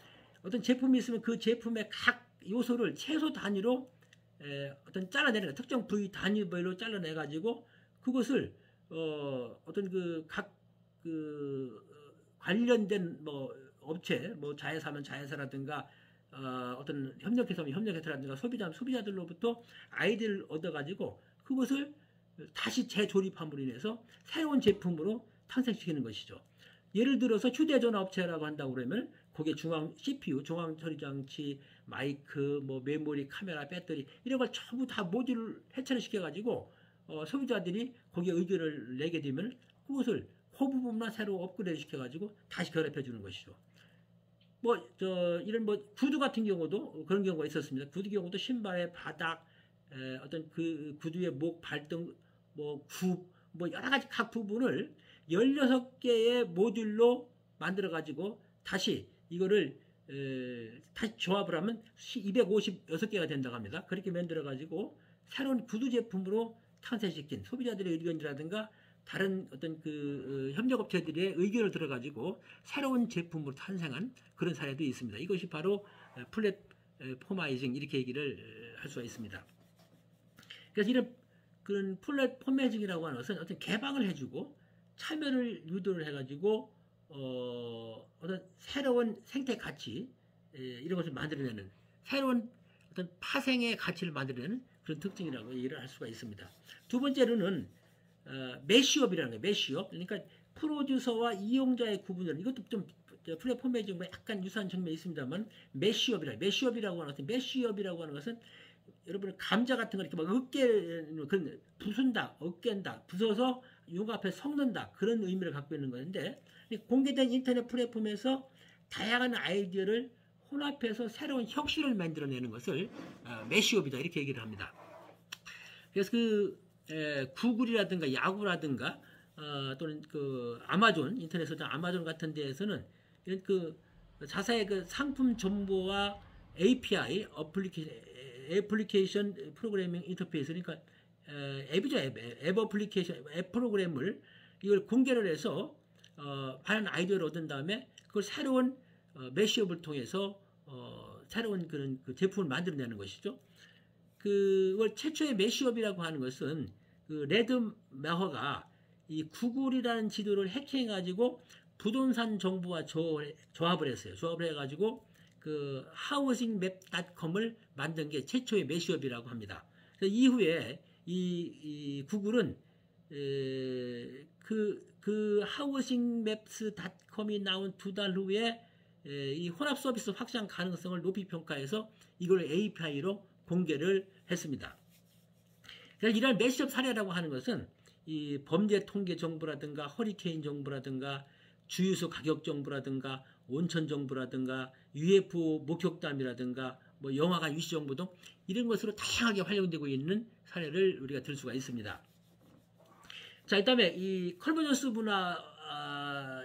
어떤 제품이 있으면 그 제품의 각 요소를 최소 단위로 어떤 잘라내는 특정 부위 단위별로 잘라내 가지고 그것을 어떤 그 각 관련된 뭐 업체 뭐 자회사면 자회사라든가 어떤 협력회사면 협력회사라든가 소비자들로부터 아이디를 얻어가지고 그것을 다시 재조립함으로 인해서 새로운 제품으로 탄생시키는 것이죠. 예를 들어서 휴대전화 업체라고 한다고 그러면 거기에 중앙 CPU, 중앙 처리장치, 마이크, 뭐 메모리, 카메라, 배터리 이런 걸 전부 다 모듈을 해체를 시켜가지고 소비자들이 거기에 의견을 내게 되면 그것을 그 부분만 새로 업그레이드 시켜가지고 다시 결합해 주는 것이죠. 이런 구두 같은 경우도 그런 경우가 있었습니다. 구두 경우도 신발의 바닥, 어떤 그 구두의 목, 발등, 여러 가지 각 부분을 16개의 모듈로 만들어가지고 다시 이거를 다시 조합을 하면 256개가 된다고 합니다. 그렇게 만들어가지고 새로운 구두 제품으로 탄생시킨 소비자들의 의견이라든가 다른 어떤 협력업체들의 의견을 들어가지고 새로운 제품으로 탄생한 그런 사례도 있습니다. 이것이 바로 플랫포마이징 이렇게 얘기를 할 수가 있습니다. 그래서 이런 그런 플랫포메이징이라고 하는 것은 어떤 개방을 해주고 참여를 유도를 해가지고 어떤 새로운 생태 가치 이런 것을 만들어내는 새로운 어떤 파생의 가치를 만들어내는 그런 특징이라고 얘기를 할 수가 있습니다. 두 번째로는 매시업이라는 거예요. 매시업. 그러니까 프로듀서와 이용자의 구분을 이것도 좀 플랫포메이징과 약간 유사한 측면이 있습니다만 매시업이라고 하는 것은 여러분 감자 같은 거 이렇게 막 부순다, 으깬다, 부숴서 융합해 섞는다 그런 의미를 갖고 있는 건데 공개된 인터넷 플랫폼에서 다양한 아이디어를 혼합해서 새로운 혁신을 만들어내는 것을 매시업이다 이렇게 얘기를 합니다. 그래서 구글이라든가 야구라든가 또는 아마존 인터넷에서 아마존 같은 데에서는 이런 자사의 상품 정보와 API 애플리케이션 프로그래밍 인터페이스 그러니까 앱이죠. 앱 어플리케이션 앱 프로그램을 이걸 공개를 해서 많은 아이디어를 얻은 다음에 그걸 새로운 매시업을 통해서 새로운 그런 제품을 만들어내는 것이죠. 그걸 최초의 매시업이라고 하는 것은 레드 매허가 이 구글이라는 지도를 해킹해가지고 부동산 정보와 조합을 했어요. 조합을 해가지고 housingmap.com을 만든 게 최초의 매시업이라고 합니다. 이후에 이 구글은 housingmaps.com이 나온 2달 후에 이 혼합 서비스 확장 가능성을 높이 평가해서 이걸 API로 공개를 했습니다. 그래서 이러한 매시업 사례라고 하는 것은 이 범죄 통계 정보라든가 허리케인 정보라든가 주유소 가격 정보라든가 온천 정보라든가 UFO 목격담이라든가 뭐 영화관, 위시정보 등 이런 것으로 다양하게 활용되고 있는 사례를 우리가 들 수가 있습니다. 자, 그다음에 이 컨버전스 문화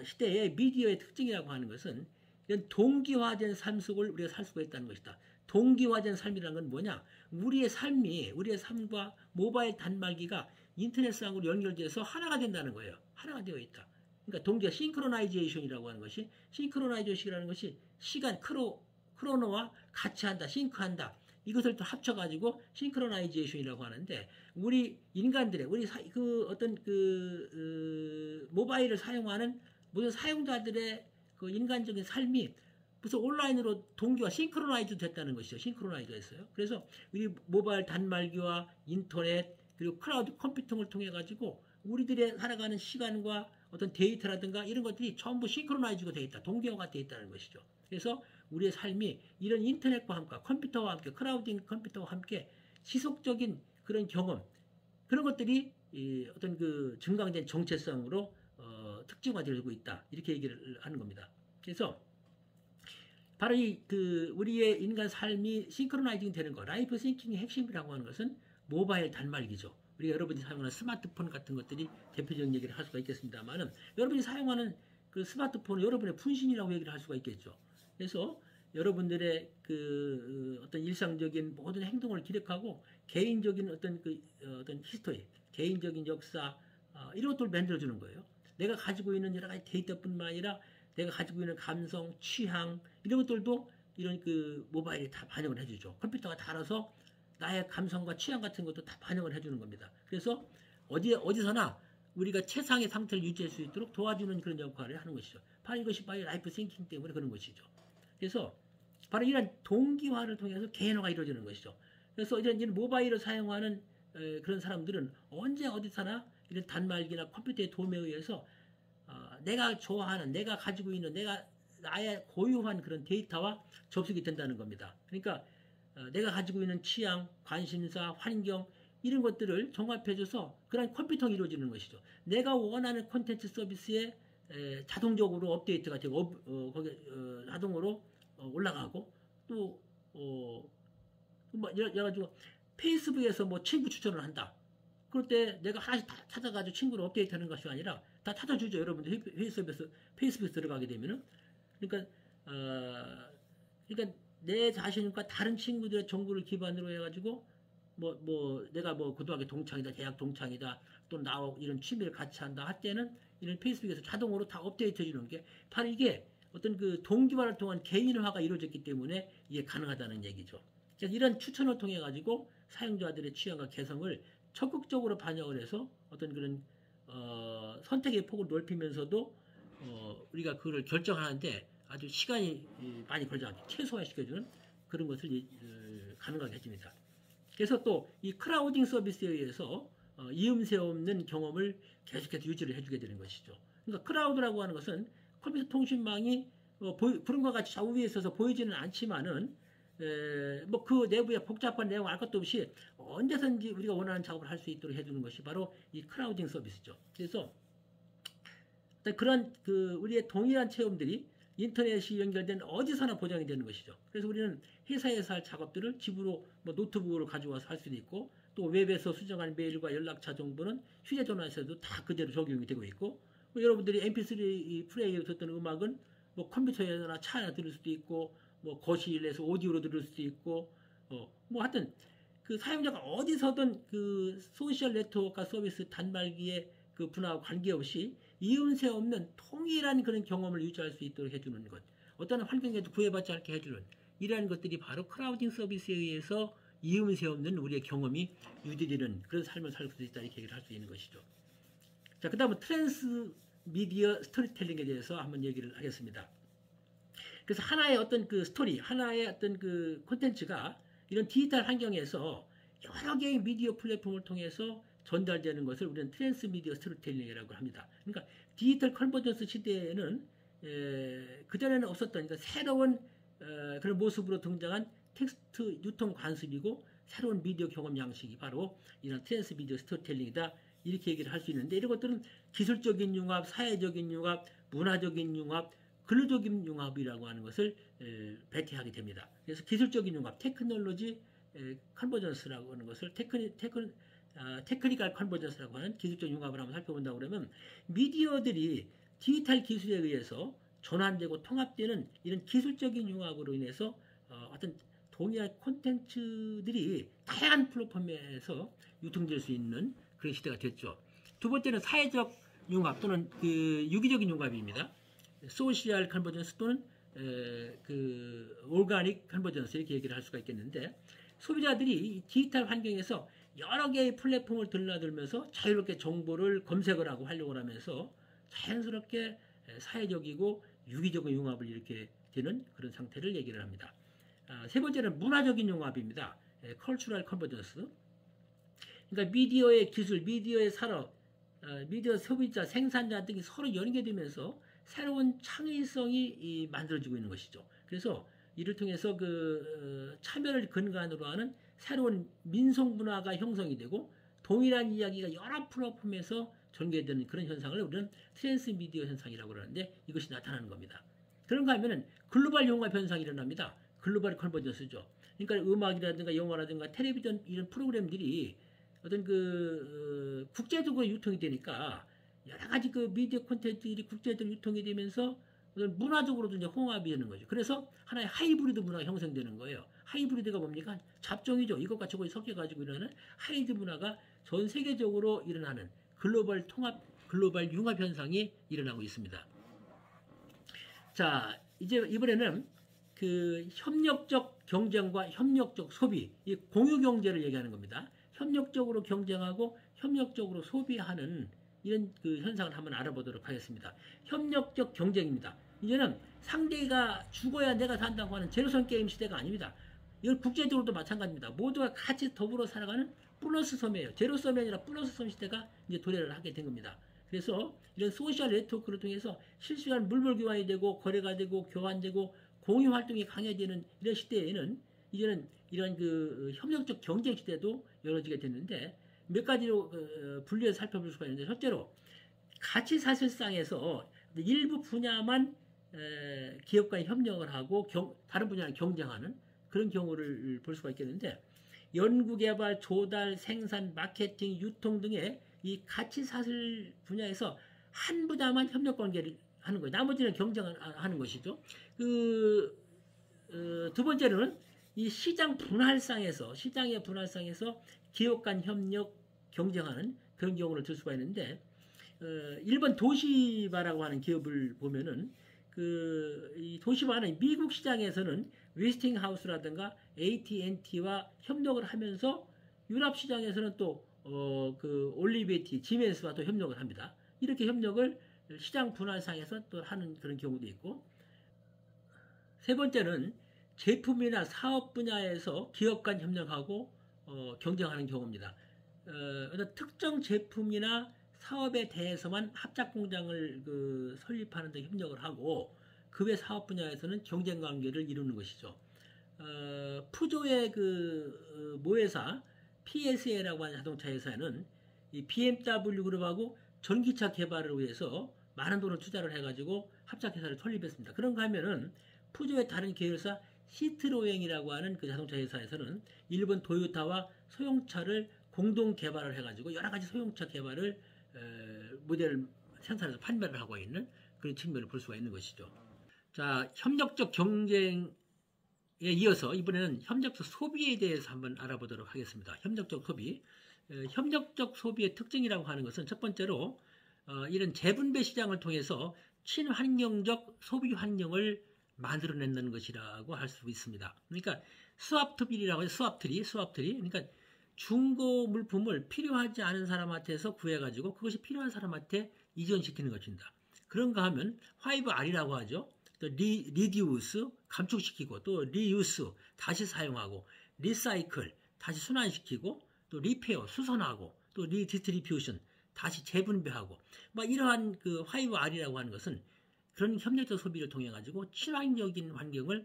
시대의 미디어의 특징이라고 하는 것은 이런 동기화된 삶 속을 우리가 살 수가 있다는 것이다. 동기화된 삶이라는 건 뭐냐? 우리의 삶과 모바일 단말기가 인터넷상으로 연결돼서 하나가 된다는 거예요. 하나가 되어 있다. 그러니까 동기화 싱크로나이제이션이라고 하는 것이 싱크로나이제이션이라는 것이 시간 크로노와 같이 한다, 싱크한다. 이것을 또 합쳐가지고 싱크로나이제이션이라고 하는데 우리 인간들의 모바일을 사용하는 모든 사용자들의 그 인간적인 삶이 무슨 온라인으로 동기화 싱크로나이즈 됐다는 것이죠. 싱크로나이즈 됐어요. 그래서 우리 모바일 단말기와 인터넷 그리고 클라우드 컴퓨팅을 통해 가지고 우리들의 살아가는 시간과 어떤 데이터라든가 이런 것들이 전부 싱크로나이즈가 되어 있다. 동기화가 되어 있다는 것이죠. 그래서 우리의 삶이 이런 인터넷과 함께 컴퓨터와 함께 클라우드 컴퓨터와 함께 지속적인 그런 경험 그런 것들이 어떤 그 증강된 정체성으로 특징화되고 있다. 이렇게 얘기를 하는 겁니다. 그래서 바로 우리의 인간 삶이 싱크로나이징 되는 거, 라이프 싱킹의 핵심이라고 하는 것은 모바일 단말기죠. 우리가 여러분이 사용하는 스마트폰 같은 것들이 대표적인 얘기를 할 수가 있겠습니다만은 여러분이 사용하는 그 스마트폰은 여러분의 분신이라고 얘기를 할 수가 있겠죠. 그래서 여러분들의 어떤 일상적인 모든 행동을 기록하고 개인적인 어떤 히스토리, 개인적인 역사 이런 것들을 만들어주는 거예요. 내가 가지고 있는 여러 가지 데이터뿐만 아니라 내가 가지고 있는 감성, 취향 이런 것들도 이런 모바일이 다 반영을 해주죠. 컴퓨터가 다 알아서 나의 감성과 취향 같은 것도 다 반영을 해주는 겁니다. 그래서 어디서나 우리가 최상의 상태를 유지할 수 있도록 도와주는 그런 역할을 하는 것이죠. 바로 이것이 바로 라이프 싱킹 때문에 그런 것이죠. 그래서 바로 이런 동기화를 통해서 개인화가 이루어지는 것이죠. 그래서 이런 모바일을 사용하는 그런 사람들은 언제 어디서나 이런 단말기나 컴퓨터의 도움에 의해서 내가 좋아하는, 내가 가지고 있는, 나의 고유한 그런 데이터와 접속이 된다는 겁니다. 그러니까 내가 가지고 있는 취향, 관심사, 환경 이런 것들을 종합해줘서 그런 컴퓨터가 이루어지는 것이죠. 내가 원하는 콘텐츠 서비스에 자동적으로 업데이트가 되고 자동으로 올라가고 또 여러 가지고 페이스북에서 뭐 친구 추천을 한다. 그럴 때 내가 하나씩 다 찾아가지고 친구를 업데이트하는 것이 아니라 다 찾아주죠. 여러분들 페이스북에 들어가게 되면은 그러니까 내 자신과 다른 친구들의 정보를 기반으로 해가지고 내가 고등학교 동창이다, 대학 동창이다, 또 나하고 이런 취미를 같이 한다 할 때는 이런 페이스북에서 자동으로 다 업데이트 해주는 게 바로 이게 어떤 동기화를 통한 개인화가 이루어졌기 때문에 이게 가능하다는 얘기죠. 그래서 이런 추천을 통해 가지고 사용자들의 취향과 개성을 적극적으로 반영을 해서 어떤 그런 선택의 폭을 넓히면서도 우리가 그걸 결정하는데 아주 시간이 많이 걸리지 않게 최소화시켜주는 그런 것을 가능하게 해줍니다. 그래서 또 이 크라우딩 서비스에 의해서 이음새 없는 경험을 계속해서 유지를 해주게 되는 것이죠. 그러니까 크라우드라고 하는 것은 컴퓨터 통신망이 구름과 같이 좌우 위에 있어서 보이지는 않지만은 그 내부에 복잡한 내용 알 것도 없이 언제든지 우리가 원하는 작업을 할 수 있도록 해주는 것이 바로 이 크라우딩 서비스죠. 그래서 그런 우리의 동일한 체험들이 인터넷이 연결된 어디서나 보장이 되는 것이죠. 그래서 우리는 회사에서 할 작업들을 집으로 노트북으로 가져와서 할 수도 있고 또 웹에서 수정한 메일과 연락처 정보는 휴대전화에서도 다 그대로 적용이 되고 있고 여러분들이 mp3 플레이어 듣던 음악은 컴퓨터에나 차 안에 들을 수도 있고 거실에서 오디오로 들을 수도 있고 하여튼 사용자가 어디서든 소셜 네트워크 서비스 단말기에 분야와 관계없이 이음새 없는 통일한 그런 경험을 유지할 수 있도록 해주는 것, 어떤 환경에도 구애받지 않게 해주는 이러한 것들이 바로 크라우딩 서비스에 의해서 이음새 없는 우리의 경험이 유지되는 그런 삶을 살 수 있다 이렇게 얘기를 할 수 있는 것이죠. 자, 그 다음은 트랜스 미디어 스토리텔링에 대해서 한번 얘기를 하겠습니다. 그래서 하나의 어떤 스토리, 하나의 어떤 콘텐츠가 이런 디지털 환경에서 여러 개의 미디어 플랫폼을 통해서 전달되는 것을 우리는 트랜스미디어 스토리텔링이라고 합니다. 그러니까 디지털 컨버전스 시대에는 그전에는 없었던 그러니까 새로운 그런 모습으로 등장한 텍스트 유통 관습이고 새로운 미디어 경험 양식이 바로 이런 트랜스미디어 스토리텔링이다 이렇게 얘기를 할 수 있는데 이런 것들은 기술적인 융합, 사회적인 융합, 문화적인 융합 근로적인 융합이라고 하는 것을 배태하게 됩니다. 그래서 기술적인 융합, 테크놀로지 컨버전스라고 하는 것을 테크니컬 컨버전스라고 하는 기술적 융합을 한번 살펴본다고 그러면 미디어들이 디지털 기술에 의해서 전환되고 통합되는 이런 기술적인 융합으로 인해서 어떤 동일한 콘텐츠들이 다양한 플랫폼에서 유통될 수 있는 그런 시대가 됐죠. 두 번째는 사회적 융합 또는 그 유기적인 융합입니다. 소시얼 컨버전스 또는 오가닉 컨버전스 이렇게 얘기를 할 수가 있겠는데, 소비자들이 디지털 환경에서 여러 개의 플랫폼을 들나들면서 자유롭게 정보를 검색을 하고 활용을 하면서 자연스럽게 사회적이고 유기적인 융합을 이렇게 되는 그런 상태를 얘기를 합니다. 세 번째는 문화적인 융합입니다. cultural convergence. 그러니까 미디어의 기술, 미디어의 산업, 미디어 소비자, 생산자 등이 서로 연계되면서 새로운 창의성이 만들어지고 있는 것이죠. 그래서 이를 통해서 참여를 근간으로 하는 새로운 민속 문화가 형성이 되고 동일한 이야기가 여러 플랫폼에서 전개되는 그런 현상을 우리는 트랜스미디어 현상이라고 하는데, 이것이 나타나는 겁니다. 그런가 하면은 글로벌 융합 현상이 일어납니다. 글로벌 컨버전스죠. 그러니까 음악이라든가 영화라든가 텔레비전 이런 프로그램들이 어떤 국제적으로 유통이 되니까 여러 가지 미디어 콘텐츠들이 국제적으로 유통이 되면서 문화적으로도 이제 홍합이 되는 거죠. 그래서 하나의 하이브리드 문화가 형성되는 거예요. 하이브리드가 뭡니까? 잡종이죠. 이것과 저것이 섞여가지고 일어나는 하이브리드 문화가 전 세계적으로 일어나는 글로벌 통합, 글로벌 융합 현상이 일어나고 있습니다. 자, 이제 이번에는 협력적 경쟁과 협력적 소비, 이 공유 경제를 얘기하는 겁니다. 협력적으로 경쟁하고 협력적으로 소비하는 이런 현상을 한번 알아보도록 하겠습니다. 협력적 경쟁입니다. 이제는 상대가 죽어야 내가 산다고 하는 제로섬 게임 시대가 아닙니다. 이건 국제적으로도 마찬가지입니다. 모두가 같이 더불어 살아가는 플러스 섬이에요. 제로섬이 아니라 플러스 섬 시대가 이제 도래를 하게 된 겁니다. 그래서 이런 소셜 네트워크를 통해서 실시간 물물 교환이 되고 거래가 되고 교환되고 공유 활동이 강해지는 이런 시대에는 이제는 이런 협력적 경쟁 시대도 열어지게 됐는데, 몇 가지로 분류해서 살펴볼 수가 있는데, 첫째로 가치 사실상에서 일부 분야만 기업과 협력을 하고 다른 분야는 경쟁하는 그런 경우를 볼 수가 있겠는데, 연구개발, 조달, 생산, 마케팅, 유통 등의 이 가치 사실 분야에서 한 분야만 협력 관계를 하는 거예요. 나머지는 경쟁하는 것이죠. 두 번째는 이 시장의 분할상에서 기업 간 협력 경쟁하는 그런 경우를 들 수가 있는데, 일본 도시바라고 하는 기업을 보면은 이 도시바는 미국 시장에서는 웨스팅하우스라든가 AT&T와 협력을 하면서 유럽 시장에서는 또 올리베티, 지멘스와 또 협력을 합니다. 이렇게 협력을 시장 분할상에서 또 하는 그런 경우도 있고, 세 번째는 제품이나 사업 분야에서 기업 간 협력하고 경쟁하는 경우입니다. 어떤 특정 제품이나 사업에 대해서만 합작 공장을 설립하는 데 협력을 하고 그 외 사업 분야에서는 경쟁 관계를 이루는 것이죠. 푸조의 모회사 PSA라고 하는 자동차 회사는 이 BMW 그룹하고 전기차 개발을 위해서 많은 돈을 투자를 해가지고 합작회사를 설립했습니다. 그런가 하면은 푸조의 다른 계열사 시트로엥이라고 하는 그 자동차 회사에서는 일본 도요타와 소형차를 공동 개발을 해가지고 여러 가지 소형차 개발을 모델을 생산해서 판매를 하고 있는 그런 측면을 볼 수가 있는 것이죠. 자, 협력적 경쟁에 이어서 이번에는 협력적 소비에 대해서 한번 알아보도록 하겠습니다. 협력적 소비. 협력적 소비의 특징이라고 하는 것은 첫 번째로 이런 재분배 시장을 통해서 친환경적 소비 환경을 만들어낸다는 것이라고 할 수 있습니다. 그러니까 스왑트빌이라고 해서 스왑트리. 그러니까 중고 물품을 필요하지 않은 사람한테서 구해가지고 그것이 필요한 사람한테 이전시키는 것입니다. 그런가 하면 5R이라고 하죠. 또 리듀스, 감축시키고, 또 리유스, 다시 사용하고, 리사이클, 다시 순환시키고, 또 리페어, 수선하고, 또 리디스트리뷰션, 다시 재분배하고, 이러한 5R이라고 하는 것은 그런 협력적 소비를 통해 가지고 친환경적인 환경을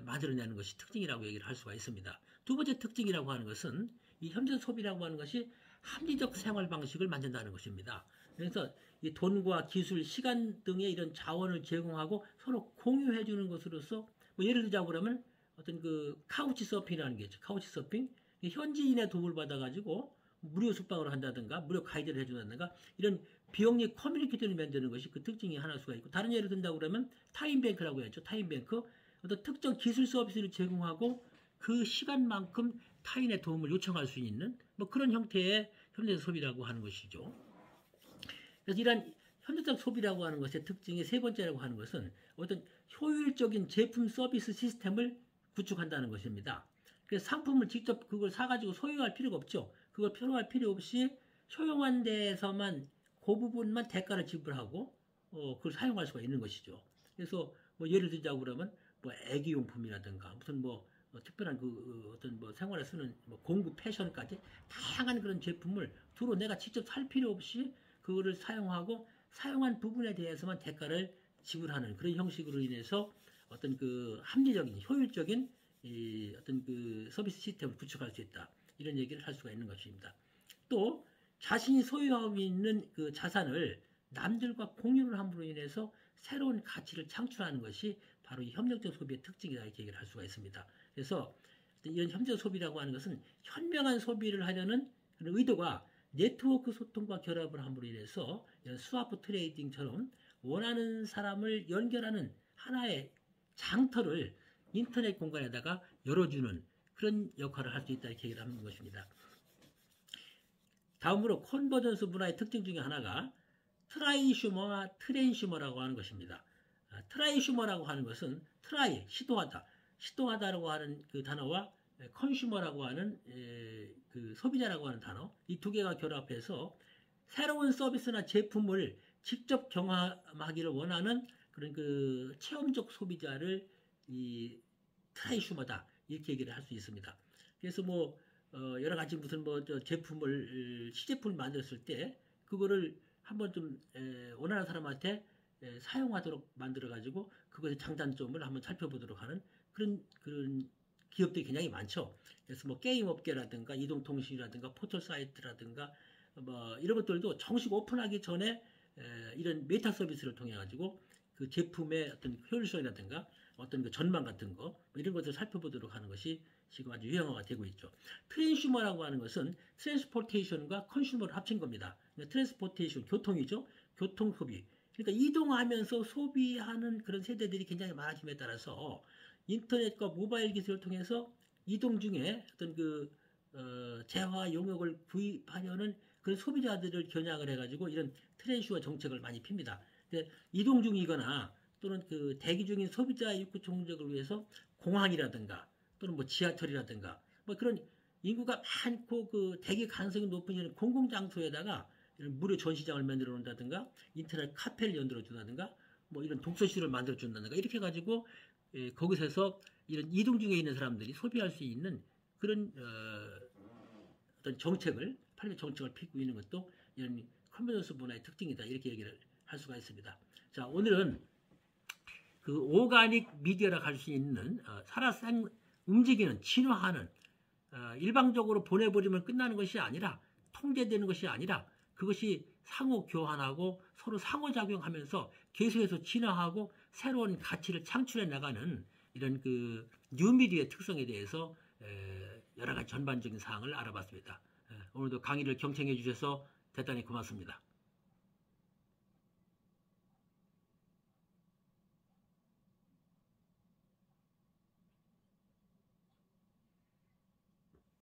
만들어내는 것이 특징이라고 얘기를 할 수가 있습니다. 두 번째 특징이라고 하는 것은 이 협력 소비라고 하는 것이 합리적 생활 방식을 만든다는 것입니다. 그래서 이 돈과 기술, 시간 등의 이런 자원을 제공하고 서로 공유해 주는 것으로서 뭐 예를 들자고 그러면 어떤 그 카우치 서핑이라는 게 있죠. 카우치 서핑. 현지인의 도움을 받아가지고 무료 숙박을 한다든가 무료 가이드를 해준다든가 이런 비영리 커뮤니티를 만드는 것이 그 특징이 하나일 수가 있고, 다른 예를 든다고 그러면 타임뱅크라고 했죠. 타임뱅크. 어떤 특정 기술 서비스를 제공하고 그 시간만큼 타인의 도움을 요청할 수 있는 뭐 그런 형태의 현대적 소비라고 하는 것이죠. 그래서 이런 현대적 소비라고 하는 것의 특징의 세 번째라고 하는 것은 어떤 효율적인 제품 서비스 시스템을 구축한다는 것입니다. 그래서 상품을 직접 그걸 사가지고 소유할 필요가 없죠. 그걸 필요할 필요 없이 소용한 데에서만 그 부분만 대가를 지불하고 그걸 사용할 수가 있는 것이죠. 그래서 뭐 예를 들자고 그러면 뭐 애기용품이라든가 무슨 뭐 특별한 그 어떤 뭐 생활에 쓰는 뭐 공구 패션까지 다양한 그런 제품을 주로 내가 직접 살 필요 없이 그거를 사용하고 사용한 부분에 대해서만 대가를 지불하는 그런 형식으로 인해서 어떤 그 합리적인 효율적인 이 어떤 그 서비스 시스템을 구축할 수 있다. 이런 얘기를 할 수가 있는 것입니다. 또 자신이 소유하고 있는 그 자산을 남들과 공유를 함으로 인해서 새로운 가치를 창출하는 것이 바로 이 협력적 소비의 특징이다 이렇게 얘기를 할 수가 있습니다. 그래서 이런 협력적 소비라고 하는 것은 현명한 소비를 하려는 그런 의도가 네트워크 소통과 결합을 함으로 인해서 이런 스와프 트레이딩처럼 원하는 사람을 연결하는 하나의 장터를 인터넷 공간에다가 열어주는 그런 역할을 할 수 있다 이렇게 얘기를 하는 것입니다. 다음으로 컨버전스 문화의 특징 중에 하나가 트라이슈머와 트랜슈머라고 하는 것입니다. 트라이슈머라고 하는 것은 트라이, 시도하다, 시도하다라고 하는 그 단어와 컨슈머라고 하는 그 소비자라고 하는 단어, 이 두 개가 결합해서 새로운 서비스나 제품을 직접 경험하기를 원하는 그런 그 체험적 소비자를 이 트라이슈머다 이렇게 얘기를 할 수 있습니다. 그래서 뭐 여러 가지 무슨 뭐 제품을 시제품을 만들었을 때 그거를 한번 좀 원하는 사람한테 사용하도록 만들어 가지고 그것의 장단점을 한번 살펴보도록 하는 그런 기업들이 굉장히 많죠. 그래서 뭐 게임 업계라든가 이동통신이라든가 포털 사이트라든가 뭐 이런 것들도 정식 오픈하기 전에 이런 메타 서비스를 통해 가지고 그 제품의 어떤 효율성이라든가 어떤 그 전망 같은 거 뭐 이런 것을 살펴보도록 하는 것이 지금 아주 유행어가 되고 있죠. 트랜슈머라고 하는 것은 트랜스포테이션과 컨슈머를 합친 겁니다. 그러니까 트랜스포테이션 교통이죠. 교통 소비. 그러니까 이동하면서 소비하는 그런 세대들이 굉장히 많아짐에 따라서 인터넷과 모바일 기술을 통해서 이동 중에 어떤 그 재화 용역을 구입하려는 그런 소비자들을 겨냥을 해가지고 이런 트랜슈머 정책을 많이 핍니다. 이동 중이거나 또는 그 대기 중인 소비자 입구 종적을 위해서 공항이라든가 또는 뭐 지하철이라든가 뭐 그런 인구가 많고 그 대기 가능성이 높은 이런 공공장소에다가 이런 무료 전시장을 만들어 놓는다든가 인터넷 카페를 연들어 준다든가 뭐 이런 독서실을 만들어 준다든가 이렇게 해가지고 거기서 이런 이동 중에 있는 사람들이 소비할 수 있는 그런 어떤 정책을 판매 정책을 펴고 있는 것도 이런 컨버전스 문화의 특징이다 이렇게 얘기를 할 수가 있습니다. 자, 오늘은 그 오가닉 미디어라고 할 수 있는 살아서 움직이는 진화하는 일방적으로 보내버리면 끝나는 것이 아니라 통제되는 것이 아니라 그것이 상호 교환하고 서로 상호작용하면서 계속해서 진화하고 새로운 가치를 창출해 나가는 이런 그 뉴미디어의 특성에 대해서 여러 가지 전반적인 사항을 알아봤습니다. 오늘도 강의를 경청해 주셔서 대단히 고맙습니다.